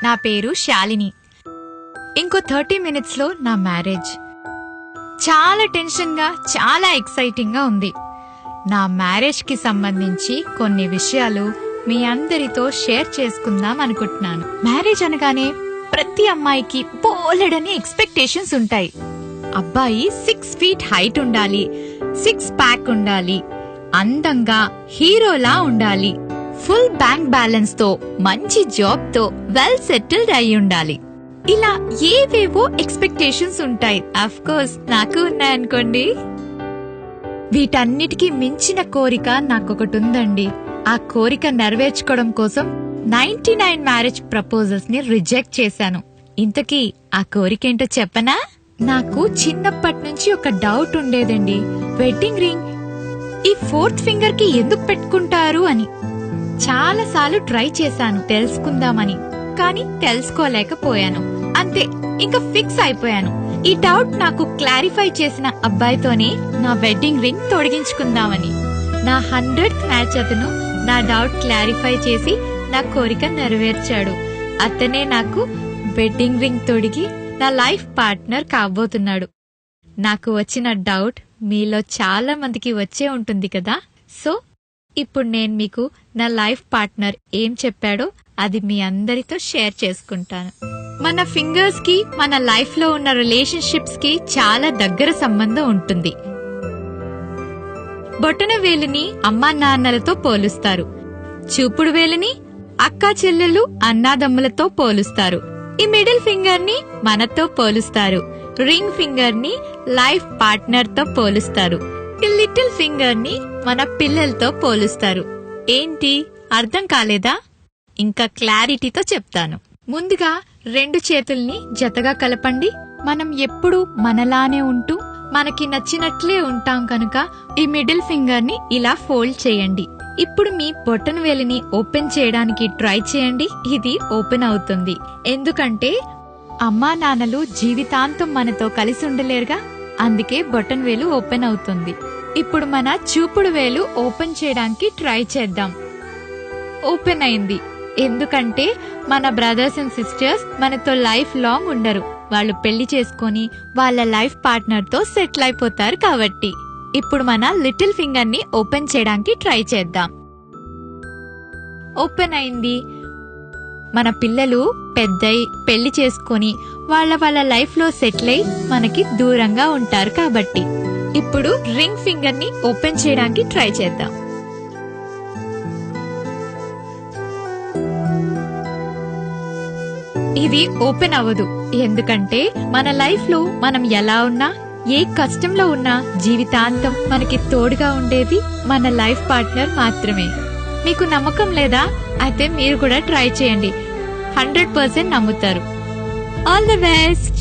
నా పేరు శాలిని. ఇంకో 30 minutes లో నా మ్యారేజ్. చాలా టెన్షన్ గా, చాలా ఎక్సైటింగ్ గా ఉంది. నా మ్యారేజ్ కి సంబంధించి కొన్ని విషయాలు మీ అందరితో షేర్ చేసుకుందాం అనుకుంటున్నాను. మ్యారేజ్ అనగానే ప్రతి అమ్మాయికి బోలెడని ఎక్స్పెక్టేషన్స్ ఉంటాయి. అబ్బాయి 6 feet హైట్ ఉండాలి, 6 pack ఉండాలి, అందంగా హీరోలా ఉండాలి, ఫుల్ బ్యాంక్ బ్యాలెన్స్ తో, మంచి జాబ్ తో వెల్ సెటిల్డ్ అయి ఉండాలి. ఇలా ఏవేవో ఎక్స్పెక్టేషన్స్ ఉంటాయి. అఫ్ కోర్స్ నాకు ఉన్నాయనుకోండి. వీటన్నిటికీ మించిన కోరిక నాకొకటి ఉందండి. ఆ కోరిక నెరవేర్చుకోవడం కోసం 99 మ్యారేజ్ ప్రపోజల్స్ ని రిజెక్ట్ చేశాను. ఇంతకీ ఆ కోరికేంటో చెప్పనా? నాకు చిన్నప్పటి నుంచి ఒక డౌట్ ఉండేదండి. వెడ్డింగ్ రింగ్ ఈ 4th finger కి ఎందుకు పెట్టుకుంటారు అని. చాలా సార్లు ట్రై చేశాను తెలుసుకుందామని, కానీ తెలుసుకోలేకపోయాను. అంతే, ఇంకా ఫిక్స్ అయిపోయాను. ఈ డౌట్ నాకు క్లారిఫై చేసిన అబ్బాయితోనే నా వెడ్డింగ్ రింగ్ తొడిగించుకుందామని. నా 100th మ్యాచ్ అతను నా డౌట్ క్లారిఫై చేసి నా కోరిక నెరవేర్చాడు. అతనే నాకు వెడ్డింగ్ రింగ్ తొడిగి నా లైఫ్ పార్ట్నర్ కాబోతున్నాడు. నాకు వచ్చిన డౌట్ మీలో చాలా మందికి వచ్చే ఉంటుంది కదా. సో ఇప్పుడు నేను మీకు నా లైఫ్ పార్ట్నర్ ఏం చెప్పాడో అది మీ అందరితో షేర్ చేసుకుంటాను. మన ఫింగర్స్ కి మన లైఫ్ లో ఉన్న రిలేషన్షిప్స్ కి చాలా దగ్గర సంబంధం ఉంటుంది. బొటన వేలుని అమ్మా నాన్నలతో పోలుస్తారు. చూపుడు వేలుని అక్కా చెల్లెలు అన్నాదమ్ములతో పోలుస్తారు. ఈ మిడిల్ ఫింగర్ ని మనతో పోలుస్తారు. రింగ్ ఫింగర్ ని లైఫ్ పార్ట్నర్ తో పోలుస్తారు. ఈ లిటిల్ ఫింగర్ ని మన పిల్లలతో పోలుస్తారు. ఏంటి అర్థం కాలేదా? ఇంకా క్లారిటీతో చెప్తాను. ముందుగా 2 చేతుల్ని జతగా కలపండి. మనం ఎప్పుడూ మనలానే ఉంటూ మనకి నచ్చినట్లే ఉంటాం కనుక ఈ మిడిల్ ఫింగర్ ని ఇలా ఫోల్డ్ చేయండి. ఇప్పుడు మీ బొటన వేలిని ఓపెన్ చేయడానికి ట్రై చేయండి. ఇది ఓపెన్ అవుతుంది. ఎందుకంటే అమ్మా నాన్నలు జీవితాంతం మనతో కలిసి ఉండలేరుగా, అందుకే బొటన వేలు ఓపెన్ అవుతుంది. ఇప్పుడు మన చూపుడు వేలు ఓపెన్ చేయడానికి ట్రై చేద్దాం. ఓపెన్ అయింది. ఎందుకంటే మన బ్రదర్స్ అండ్ సిస్టర్స్ మనతో లైఫ్ లాంగ్ ఉండరు. వాళ్ళు పెళ్లి చేసుకుని వాళ్ళ లైఫ్ పార్ట్నర్ తో సెటిల్ అయిపోతారు కాబట్టి. ఇప్పుడు మన లిటిల్ ఫింగర్ ని ఓపెన్ చేయడానికి ట్రై చేద్దాం. ఓపెన్ అయింది. మన పిల్లలు పెద్దయి పెళ్లి చేసుకుని వాళ్ళ లైఫ్ లో సెటిల్ అయి మనకి దూరంగా ఉంటారు కాబట్టి. ఇప్పుడు రింగ్ ఫింగర్ ని ఓపెన్ చేయడానికి ట్రై చేద్దాం. ఇది ఓపెన్ అవ్వదు. ఎందుకంటే మన లైఫ్ లో మనం ఎలా ఉన్నా, ఏ కష్టంలో ఉన్నా జీవితాంతం మనకి తోడుగా ఉండేది మన లైఫ్ పార్ట్నర్ మాత్రమే. మీకు నమ్మకం లేదా? అయితే మీరు కూడా ట్రై చేయండి. 100% నమ్ముతారు. All the best.